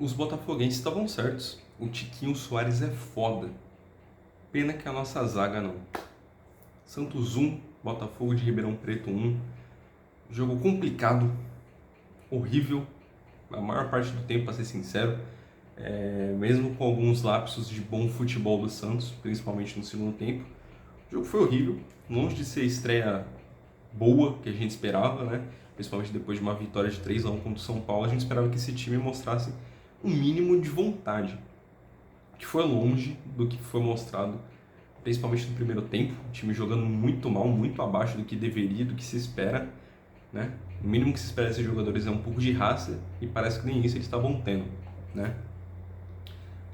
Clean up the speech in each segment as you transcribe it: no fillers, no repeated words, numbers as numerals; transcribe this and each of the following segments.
Os botafoguenses estavam certos. O Tiquinho Soares é foda. Pena que a nossa zaga não. Santos 1, Botafogo de Ribeirão Preto 1. Jogo complicado, horrível, a maior parte do tempo, para ser sincero. Mesmo com alguns lapsos de bom futebol do Santos, principalmente no segundo tempo. O jogo foi horrível, longe de ser a estreia boa que a gente esperava, né? Principalmente depois de uma vitória de 3-1 contra o São Paulo, a gente esperava que esse time mostrasse um mínimo de vontade, que foi longe do que foi mostrado, principalmente no primeiro tempo. O time jogando muito mal, muito abaixo do que deveria, do que se espera, né? O mínimo que se espera desses jogadores é um pouco de raça e parece que nem isso eles estavam tendo, né?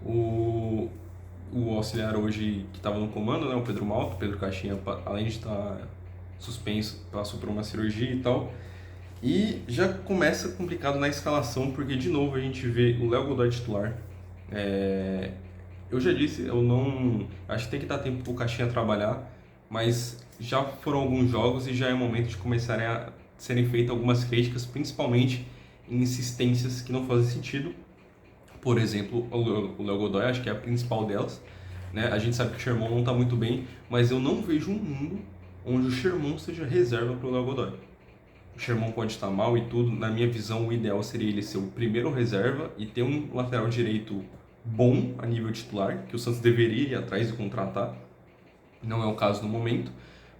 O auxiliar hoje que estava no comando, né, o Pedro Malta, o Pedro Caixinha, além de estar suspenso, passou por uma cirurgia e tal. E já começa complicado na escalação, porque de novo a gente vê o Léo Godoy titular. Eu já disse, eu não. Acho que tem que dar tempo para o Caixinha trabalhar, mas já foram alguns jogos e já é momento de começarem a serem feitas algumas críticas, principalmente em insistências que não fazem sentido. Por exemplo, o Léo Godoy, acho que é a principal delas, né? A gente sabe que o Sherman não está muito bem, mas eu não vejo um mundo onde o Sherman seja reserva para o Léo Godoy. O Sherman pode estar mal e tudo, na minha visão o ideal seria ele ser o primeiro reserva e ter um lateral direito bom a nível titular, que o Santos deveria ir atrás e contratar. Não é o caso no momento,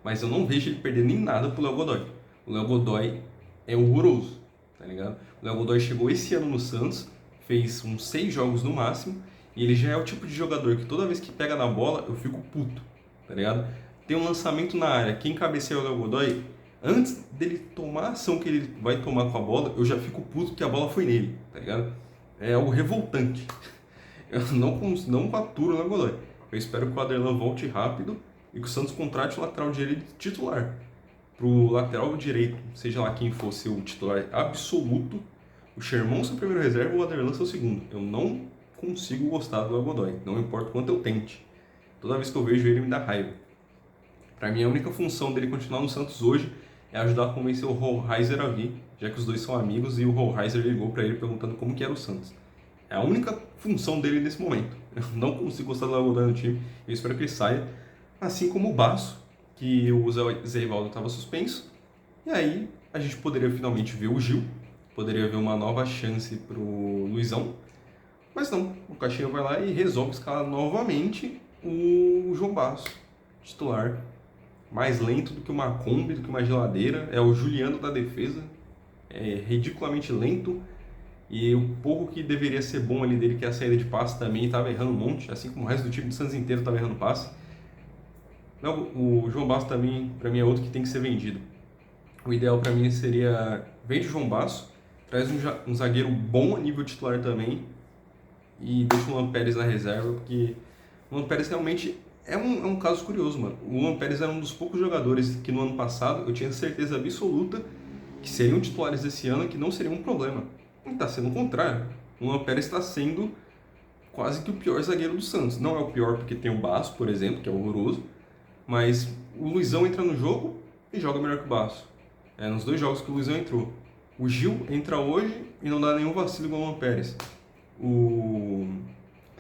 mas eu não vejo ele perder nem nada pro Léo Godoy. O Léo Godoy é horroroso, tá ligado? O Léo Godoy chegou esse ano no Santos, fez uns 6 jogos no máximo, e ele já é o tipo de jogador que toda vez que pega na bola eu fico puto, tá ligado? Tem um lançamento na área, quem cabeceia é o Léo Godoy, antes dele tomar a ação que ele vai tomar com a bola, eu já fico puto que a bola foi nele, tá ligado? É algo revoltante. Eu não aturo o Léo Godoy. Eu espero que o Aderlan volte rápido e que o Santos contrate o lateral direito titular. Pro lateral direito, seja lá quem fosse o titular absoluto, o Sherman ser o primeiro reserva ou o Aderlan ser o segundo. Eu não consigo gostar do Léo Godoy, não importa o quanto eu tente. Toda vez que eu vejo ele me dá raiva. Para mim, a única função dele continuar no Santos hoje é ajudar a convencer o Rollheiser a vir, já que os dois são amigos e o Rollheiser ligou para ele perguntando como que era o Santos. É a única função dele nesse momento. Eu não consigo gostar do Léo Godoy no time, eu espero que ele saia. Assim como o Basso, que o Zé Ivaldo estava suspenso. E aí a gente poderia finalmente ver o Gil, poderia ver uma nova chance pro Luizão. Mas não, o Caixinha vai lá e resolve escalar novamente o João Basso, titular. Mais lento do que uma Kombi, do que uma geladeira. É o Juliano da defesa. É ridiculamente lento. E o pouco que deveria ser bom ali dele, que é a saída de passe, também estava errando um monte. Assim como o resto do time do Santos inteiro estava errando passe. Não, o João Basso também, para mim, é outro que tem que ser vendido. O ideal para mim seria, vende o João Basso, traz um zagueiro bom a nível titular também e deixa o Luan Pérez na reserva, porque o Luan Pérez realmente é um caso curioso, mano. O Luan Pérez era um dos poucos jogadores que no ano passado eu tinha certeza absoluta que seriam titulares esse ano, que não seria um problema. E está sendo o contrário. O Luan Pérez está sendo quase que o pior zagueiro do Santos. Não é o pior porque tem o Basso, por exemplo, que é horroroso, mas o Luizão entra no jogo e joga melhor que o Basso. Nos 2 jogos que o Luizão entrou. O Gil entra hoje e não dá nenhum vacilo igual o Luan Pérez. O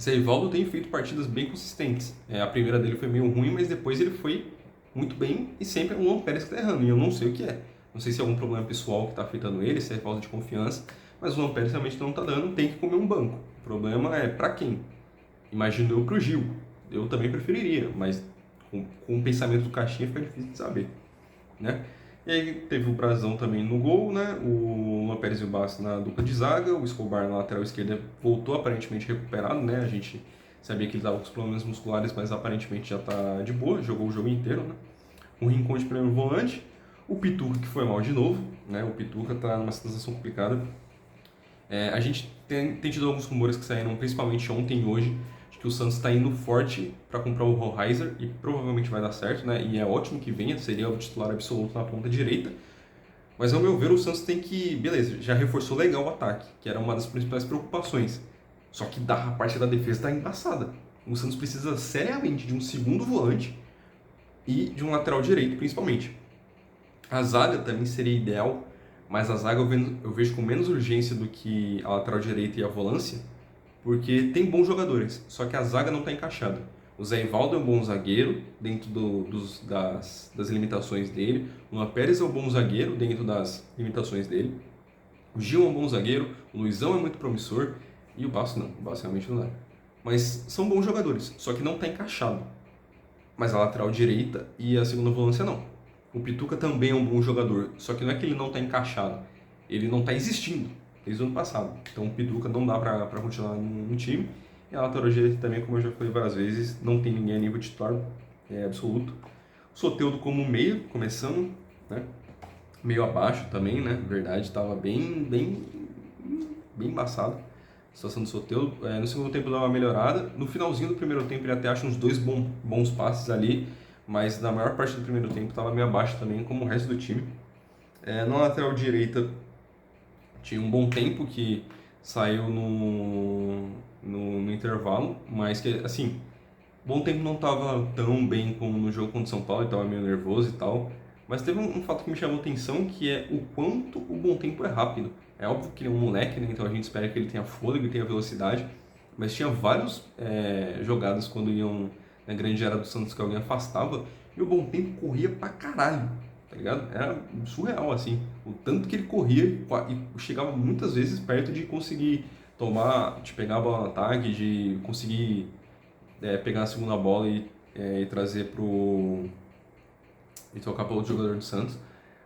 Zé Ivaldo tem feito partidas bem consistentes. A primeira dele foi meio ruim, mas depois ele foi muito bem e sempre é o Luan Pérez que está errando. E eu não sei o que é. Não sei se é algum problema pessoal que está afetando ele, se é falta de confiança, mas o Luan Pérez realmente não está dando, tem que comer um banco. O problema é para quem? Imagino eu pro Gil. Eu também preferiria, mas com o pensamento do Caixinha fica difícil de saber, né? E aí teve o Brazão também no gol, né? O Luan Pérez e o Basso na dupla de zaga, o Escobar na lateral esquerda voltou aparentemente recuperado, né? A gente sabia que ele estava com os problemas musculares, mas aparentemente já está de boa, jogou o jogo inteiro, né? O Rincon de primeiro volante, o Pituca que foi mal de novo, né? O Pituca está numa situação complicada. A gente tem tido alguns rumores que saíram, principalmente ontem e hoje, que o Santos está indo forte para comprar o Rollheiser e provavelmente vai dar certo, né? E é ótimo que venha, seria o titular absoluto na ponta direita. Mas ao meu ver, o Santos tem que, beleza, já reforçou legal o ataque, que era uma das principais preocupações. Só que a parte da defesa está embaçada. O Santos precisa seriamente de um segundo volante e de um lateral direito, principalmente. A zaga também seria ideal, mas a zaga eu vejo com menos urgência do que a lateral direita e a volância. porque tem bons jogadores, só que a zaga não está encaixada. O Zé Ivaldo é um bom zagueiro dentro das limitações dele. O Luan Pérez é um bom zagueiro dentro das limitações dele. O Gil é um bom zagueiro. O Luizão é muito promissor. E o Basso não. O Basso realmente não é. Mas são bons jogadores, só que não está encaixado. Mas a lateral direita e a segunda volância não. O Pituca também é um bom jogador, só que não é que ele não está encaixado. Ele não está existindo desde o ano passado. Então o Pituca não dá para continuar no time. E a lateral direita também, como eu já falei várias vezes, não tem ninguém a nível titular absoluto. O Soteldo como meio, começando, né? Meio abaixo também, né? Verdade, estava bem embaçado a situação do Soteldo. No segundo tempo deu uma melhorada. No finalzinho do primeiro tempo ele até acha uns dois bons passes ali, mas na maior parte do primeiro tempo estava meio abaixo também, como o resto do time. Na lateral direita tinha um bom tempo que saiu no intervalo, mas que, assim, bom tempo não estava tão bem como no jogo contra o São Paulo, ele estava meio nervoso e tal, mas teve um fato que me chamou atenção, que é o quanto o bom tempo é rápido. É óbvio que ele é um moleque, né, então a gente espera que ele tenha fôlego e tenha velocidade, mas tinha várias jogadas quando iam na grande área do Santos que alguém afastava, e o bom tempo corria pra caralho, tá ligado? Era surreal, assim, o tanto que ele corria e chegava muitas vezes perto de conseguir de pegar a bola no ataque, de conseguir pegar a segunda bola e trazer e tocar para outro jogador do Santos.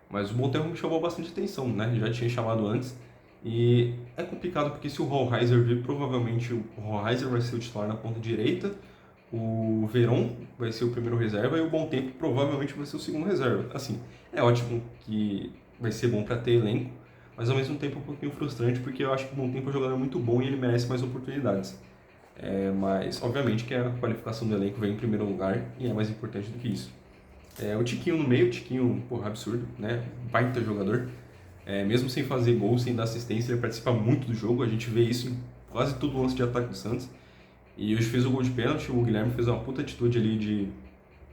Mas o bom tempo me chamou bastante atenção, né? Já tinha chamado antes. E é complicado porque se o Rollheiser vir, provavelmente o Rollheiser vai ser o titular na ponta direita, o Veron vai ser o primeiro reserva e o Bom Tempo provavelmente vai ser o segundo reserva. Assim, é ótimo que vai ser bom para ter elenco, mas ao mesmo tempo um pouquinho frustrante porque eu acho que o Bom Tempo é um jogador muito bom e ele merece mais oportunidades. Mas obviamente que a qualificação do elenco vem em primeiro lugar e é mais importante do que isso. O Tiquinho no meio, o Tiquinho, porra, absurdo, né? Baita jogador. Mesmo sem fazer gol, sem dar assistência, ele participa muito do jogo. A gente vê isso em quase todo lance de ataque do Santos. E hoje fez o gol de pênalti, o Guilherme fez uma puta atitude ali de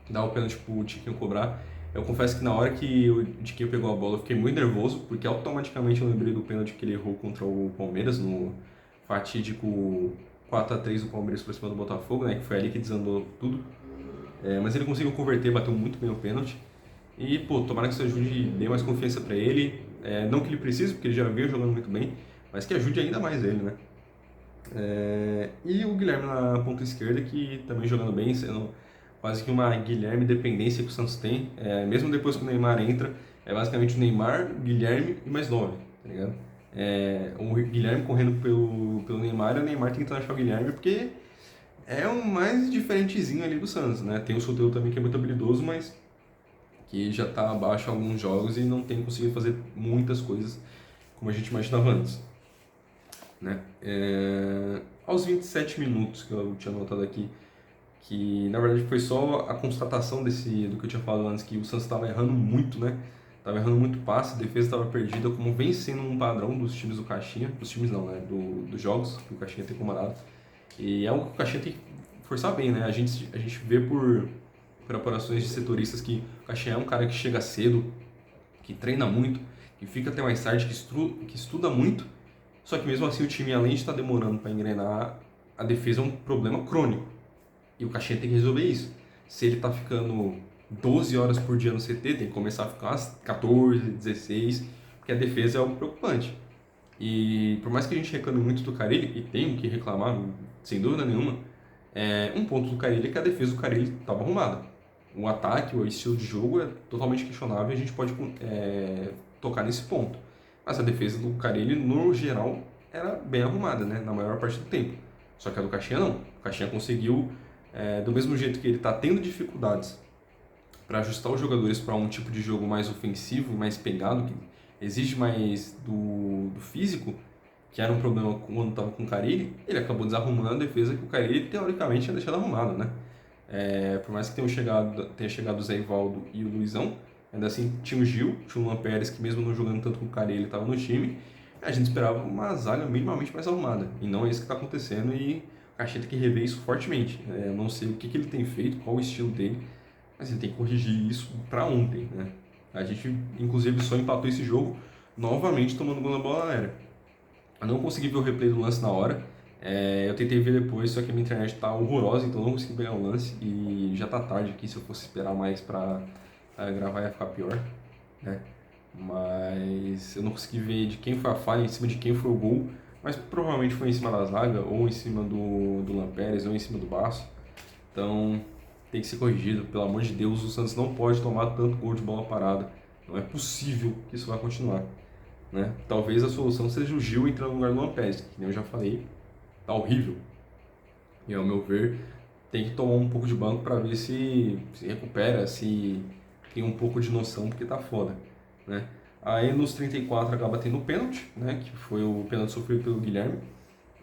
dar o pênalti pro Tiquinho cobrar. Eu confesso que na hora que o Tiquinho pegou a bola eu fiquei muito nervoso, porque automaticamente eu lembrei do pênalti que ele errou contra o Palmeiras no fatídico 4-3 do Palmeiras pra cima do Botafogo, né? Que foi ali que desandou tudo. Mas ele conseguiu converter, bateu muito bem o pênalti. E, pô, tomara que isso ajude e dê mais confiança pra ele. Não que ele precise, porque ele já veio jogando muito bem, mas que ajude ainda mais ele, né? E o Guilherme na ponta esquerda, que também jogando bem, sendo quase que uma Guilherme dependência que o Santos tem. Mesmo depois que o Neymar entra, é basicamente o Neymar, o Guilherme e mais 9, tá ligado? O Guilherme correndo pelo Neymar e o Neymar tentando achar o Guilherme, porque é o mais diferentezinho ali do Santos, né? Tem o Soteldo também que é muito habilidoso, mas que já está abaixo em alguns jogos e não tem conseguido fazer muitas coisas como a gente imaginava antes, né? Aos 27 minutos que eu tinha notado aqui, que na verdade foi só a constatação do que eu tinha falado antes, que o Santos estava errando muito, né? Estava errando muito passe, a defesa estava perdida, como vem sendo um padrão dos times do Caixinha, dos times não, né? Dos jogos que o Caixinha tem comandado. E é algo que o Caixinha tem que forçar bem, né? A gente vê por apurações de setoristas que o Caixinha é um cara que chega cedo, que treina muito, que fica até mais tarde, que estuda muito, só que mesmo assim o time, além de estar demorando para engrenar, a defesa é um problema crônico. E o Caixinha tem que resolver isso. Se ele está ficando 12 horas por dia no CT, tem que começar a ficar umas 14, 16, porque a defesa é algo preocupante. E por mais que a gente reclame muito do Carille, e tem que reclamar, sem dúvida nenhuma, um ponto do Carille é que a defesa do Carille estava arrumada. O ataque, o estilo de jogo é totalmente questionável e a gente pode tocar nesse ponto. Mas a defesa do Carille, no geral, era bem arrumada, né? Na maior parte do tempo. Só que a do Caixinha não. O Caixinha conseguiu, do mesmo jeito que ele está tendo dificuldades para ajustar os jogadores para um tipo de jogo mais ofensivo, mais pegado, que exige mais do físico, que era um problema quando estava com o Carille, ele acabou desarrumando a defesa que o Carille teoricamente tinha deixado arrumada, né? Por mais que tenha chegado o Zé Ivaldo e o Luizão, ainda assim tinha o Gil, tinha o Luan Pérez, que mesmo não jogando tanto com o Carille, estava no time, a gente esperava uma zaga minimamente mais arrumada, e não é isso que está acontecendo, e o Caixinha tem que rever isso fortemente. Eu não sei o que ele tem feito, qual o estilo dele, mas ele tem que corrigir isso para ontem, né? A gente, inclusive, só empatou esse jogo novamente tomando gol na bola aérea. Eu não consegui ver o replay do lance na hora, Eu tentei ver depois, só que a minha internet tá horrorosa, então eu não consegui pegar o lance e já tá tarde aqui, se eu fosse esperar mais pra gravar ia ficar pior, né? Mas eu não consegui ver de quem foi a falha, em cima de quem foi o gol, mas provavelmente foi em cima da zaga, ou em cima do Lampérez, ou em cima do Baço. Então tem que ser corrigido, pelo amor de Deus, o Santos não pode tomar tanto gol de bola parada. Não é possível que isso vai continuar, né? Talvez a solução seja o Gil entrando no lugar do Lampérez, que nem eu já falei, tá horrível. E ao meu ver, tem que tomar um pouco de banco para ver se recupera, se tem um pouco de noção, porque tá foda, né? Aí nos 34 acaba tendo o pênalti, né? Que foi o pênalti sofrido pelo Guilherme.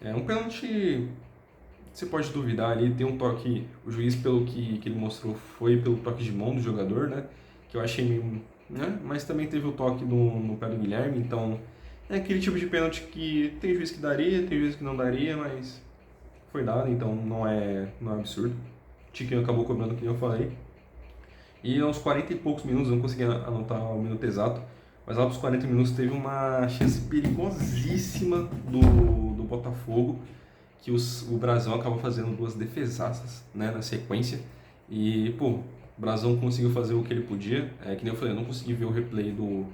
É um pênalti, você pode duvidar ali, tem um toque, o juiz pelo que ele mostrou foi pelo toque de mão do jogador, né? Que eu achei meio, né? Mas também teve o toque no pé do Guilherme, então é aquele tipo de pênalti que tem juiz que daria, tem juiz que não daria, mas foi dado, então não é absurdo. Tiquinho acabou cobrando, que eu falei. E aos 40 e poucos minutos, eu não consegui anotar o minuto exato, mas lá para os 40 minutos teve uma chance perigosíssima do Botafogo, que o Brasão acabou fazendo duas defesaças, né, na sequência. E, pô, o Brasão conseguiu fazer o que ele podia. Que nem eu falei, eu não consegui ver o replay do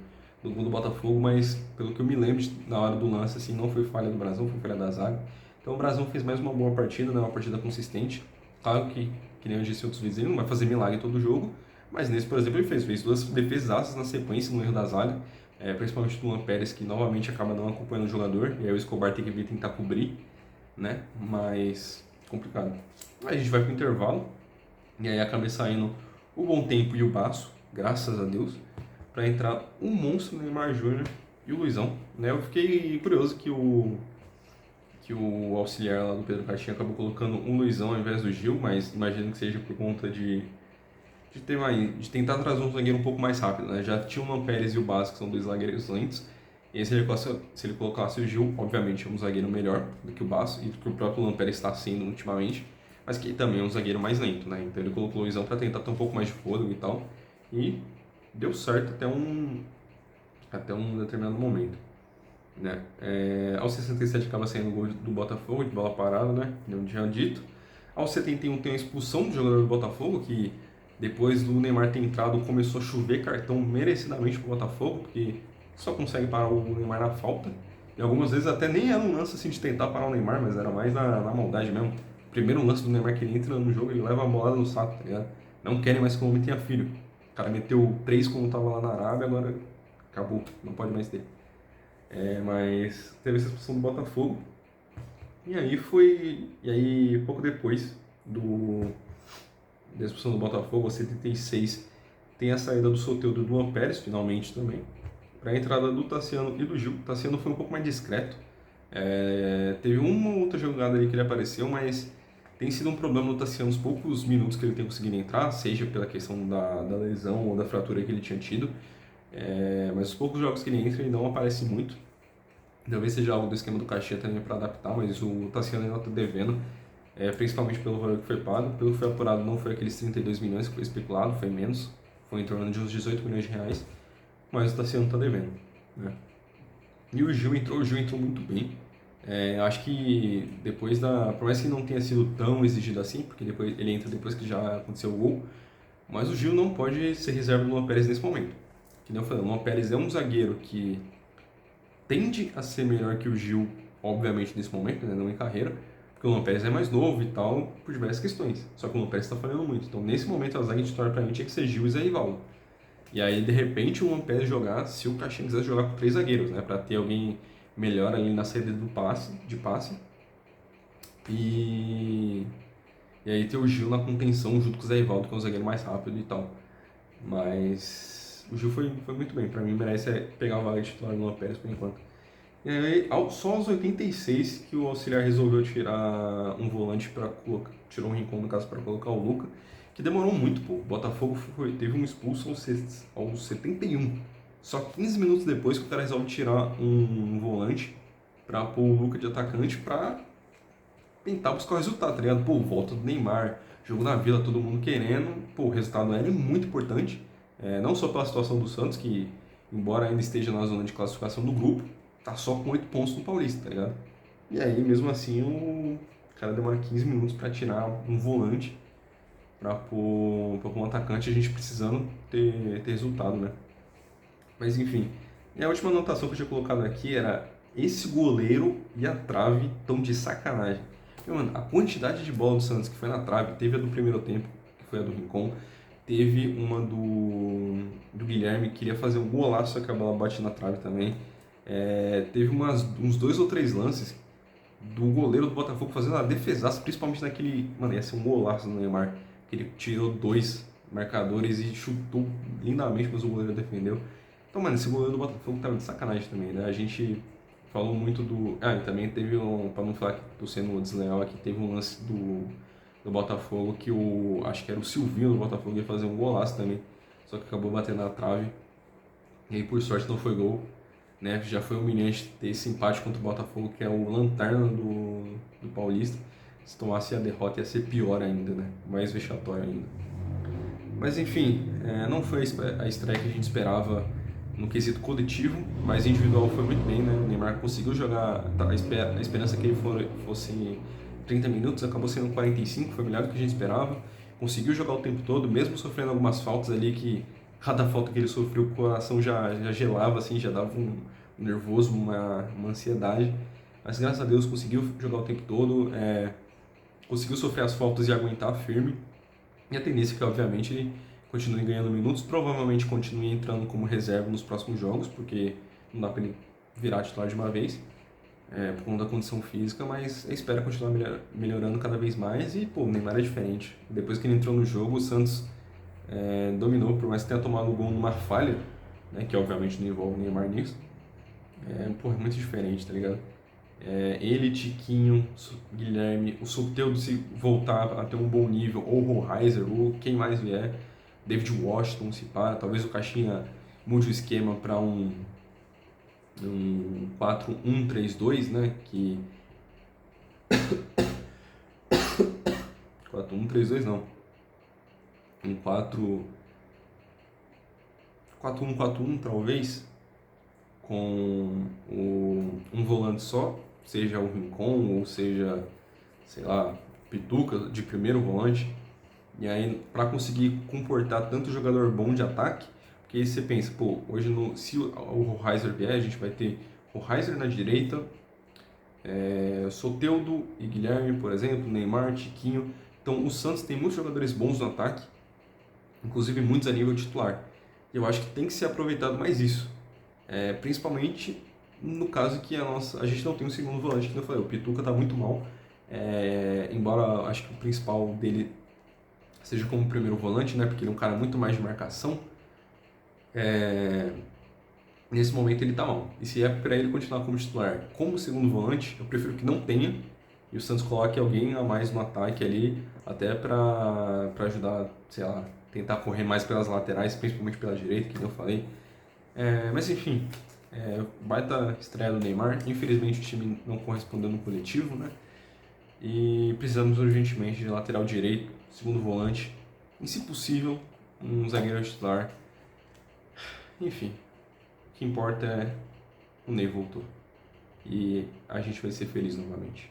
gol do Botafogo, mas pelo que eu me lembro, na hora do lance, assim, não foi falha do Brasão, foi falha da zaga. Então o Brasão fez mais uma boa partida, né, uma partida consistente. Claro que nem eu disse em outros vídeos, ele não vai fazer milagre todo jogo, mas nesse, por exemplo, ele fez duas defesaças na sequência, no erro da zaga, principalmente do Luan Pérez, que novamente acaba não acompanhando o jogador, e aí o Escobar tem que vir tentar cobrir, né? Mas complicado. Aí a gente vai pro intervalo, e aí acaba saindo o Bom Tempo e o Baço, graças a Deus, para entrar o monstro Neymar Júnior e o Luizão, né? Eu fiquei curioso que o auxiliar lá do Pedro Caixinha acabou colocando um Luizão ao invés do Gil, mas imagino que seja por conta de tentar trazer um zagueiro um pouco mais rápido, né? Já tinha o Luan Pérez e o Baço, que são dois zagueiros lentos, e aí se ele colocasse o Gil, obviamente é um zagueiro melhor do que o Baço, e do que o próprio Luan Pérez está sendo ultimamente, mas que também é um zagueiro mais lento, né? Então ele colocou o Luizão para tentar ter um pouco mais de fôlego e tal, e deu certo até um determinado momento, né? Aos 67 acaba saindo o gol do Botafogo, de bola parada, né? Como eu tinha dito. Aos 71 tem a expulsão do jogador do Botafogo, que depois do Neymar ter entrado começou a chover cartão merecidamente pro Botafogo, porque só consegue parar o Neymar na falta. E algumas vezes até nem era um lance assim de tentar parar o Neymar, mas era mais na maldade mesmo. O primeiro lance do Neymar que ele entra no jogo, ele leva a bolada no saco, tá ligado? Não querem mais que o homem tenha filho. O cara meteu 3 quando tava lá na Arábia, agora acabou, não pode mais ter. Mas teve essa expulsão do Botafogo. E aí pouco depois da expulsão do Botafogo, aos 76, tem a saída do Soteldo do Luan Pérez, finalmente também, para a entrada do Tassiano e do Gil. O Tassiano foi um pouco mais discreto. Teve uma ou outra jogada ali que ele apareceu, mas tem sido um problema no Tassiano os poucos minutos que ele tem conseguido entrar, seja pela questão da lesão ou da fratura que ele tinha tido. Mas os poucos jogos que ele entra, ele não aparece muito. Talvez seja algo do esquema do Caxias também para adaptar, mas o Tassiano ainda está devendo, principalmente pelo valor que foi pago. Pelo que foi apurado, não foi aqueles 32 milhões que foi especulado, foi menos, foi em torno de uns 18 milhões de reais, mas o Tassiano está devendo, né? E o Gil entrou muito bem. Acho que depois por mais que não tenha sido tão exigido assim, porque depois ele entra depois que já aconteceu o gol, mas o Gil não pode ser reserva do Luan Pérez nesse momento. Que nem eu falei, o Luan Pérez é um zagueiro que tende a ser melhor que o Gil, obviamente, nesse momento, né, não em carreira, porque o Luan Pérez é mais novo e tal, por diversas questões. Só que o Luan Pérez está falhando muito. Então, nesse momento, a zaga titular para mim tinha que ser Gil e Zé Rivaldo. E aí, de repente, o Luan Pérez jogar, se o Caixinha quisesse jogar com 3 zagueiros, né, para ter alguém melhor ali na saída de passe. E aí ter o Gil na contenção junto com o Zé Rivaldo, que é um zagueiro mais rápido e tal. Mas o Gil foi muito bem. Para mim, merece pegar a vaga de titular do Luan Pérez por enquanto. E aí, só aos 86 que o auxiliar resolveu tirar um volante para colocar, tirou um Rincon no caso para colocar o Luca, que demorou muito, pô. O Botafogo teve um expulso aos 71. Só 15 minutos depois que o cara resolve tirar um volante para pôr o Luca de atacante para tentar buscar o resultado, tá ligado? Pô, volta do Neymar, jogo na Vila, todo mundo querendo. Pô, o resultado é muito importante, não só pela situação do Santos, que embora ainda esteja na zona de classificação do grupo, tá só com 8 pontos no Paulista, tá ligado? E aí, mesmo assim, o cara demora 15 minutos para tirar um volante para pôr um atacante, a gente precisando ter resultado, né? Mas enfim, e a última anotação que eu tinha colocado aqui era: esse goleiro e a trave estão de sacanagem. Mano, a quantidade de bola do Santos que foi na trave, teve a do primeiro tempo, que foi a do Rincon, teve uma do Guilherme, que queria fazer um golaço, só que a bola bate na trave também. Teve uns dois ou três lances do goleiro do Botafogo fazendo a defesaça, principalmente naquele. Mano, ia ser um golaço do Neymar, que ele tirou dois marcadores e chutou lindamente, mas o goleiro defendeu. Então, mano, esse goleiro do Botafogo tava de sacanagem também, né? A gente falou muito do. Ah, e também teve pra não falar que tô sendo desleal aqui, teve um lance do Botafogo que acho que era o Silvinho do Botafogo ia fazer um golaço também, só que acabou batendo na trave. E aí, por sorte, não foi gol, né? Já foi humilhante ter esse empate contra o Botafogo, que é o lanterna do Paulista. Se tomasse a derrota ia ser pior ainda, né? Mais vexatório ainda. Mas enfim, não foi a estreia que a gente esperava no quesito coletivo, mas individual foi muito bem, né? O Neymar conseguiu jogar, a esperança que ele fosse 30 minutos, acabou sendo 45, foi melhor do que a gente esperava. Conseguiu jogar o tempo todo, mesmo sofrendo algumas faltas ali que cada falta que ele sofreu, o coração já gelava, assim, já dava um nervoso, uma ansiedade. Mas graças a Deus conseguiu jogar o tempo todo, conseguiu sofrer as faltas e aguentar firme. E a tendência é que, obviamente, ele continue ganhando minutos, provavelmente continue entrando como reserva nos próximos jogos, porque não dá para ele virar titular de uma vez, por conta da condição física, mas espera continuar melhorando cada vez mais. E, pô, o Neymar é diferente. Depois que ele entrou no jogo, o Santos dominou, por mais que tenha tomado o gol numa falha, né, que obviamente não envolve o Neymar nisso. Pô, é muito diferente, tá ligado? Ele, Tiquinho, Guilherme, o Soteldo se voltar a ter um bom nível, ou o Rohaiser, ou quem mais vier, David Washington se pá, talvez o Caixinha mude o esquema para um 4-1-3-2, né? Que 4-1-3-2 não, um 4-1-4-1 talvez, com um volante só, seja o Rincon ou seja, sei lá, Pituca de primeiro volante. E aí, para conseguir comportar tanto jogador bom de ataque, porque aí você pensa, pô, hoje se o Rohaiser vier, a gente vai ter Rohaiser na direita, Soteldo e Guilherme, por exemplo, Neymar, Tiquinho. Então, o Santos tem muitos jogadores bons no ataque, inclusive muitos a nível titular. Eu acho que tem que ser aproveitado mais isso, principalmente no caso que a gente não tem um segundo volante, que eu falei, o Pituca está muito mal, embora acho que o principal dele seja como primeiro volante, né, porque ele é um cara muito mais de marcação. Nesse momento ele tá mal. E se é para ele continuar como titular como segundo volante, eu prefiro que não tenha e o Santos coloque alguém a mais no ataque ali, até para ajudar, sei lá, tentar correr mais pelas laterais, principalmente pela direita, que eu falei. Mas enfim, baita estreia do Neymar. Infelizmente o time não correspondeu no coletivo, né? E precisamos urgentemente de lateral direito, segundo volante, e se possível, um zagueiro titular. Enfim, o que importa é o Ney voltou. E a gente vai ser feliz novamente.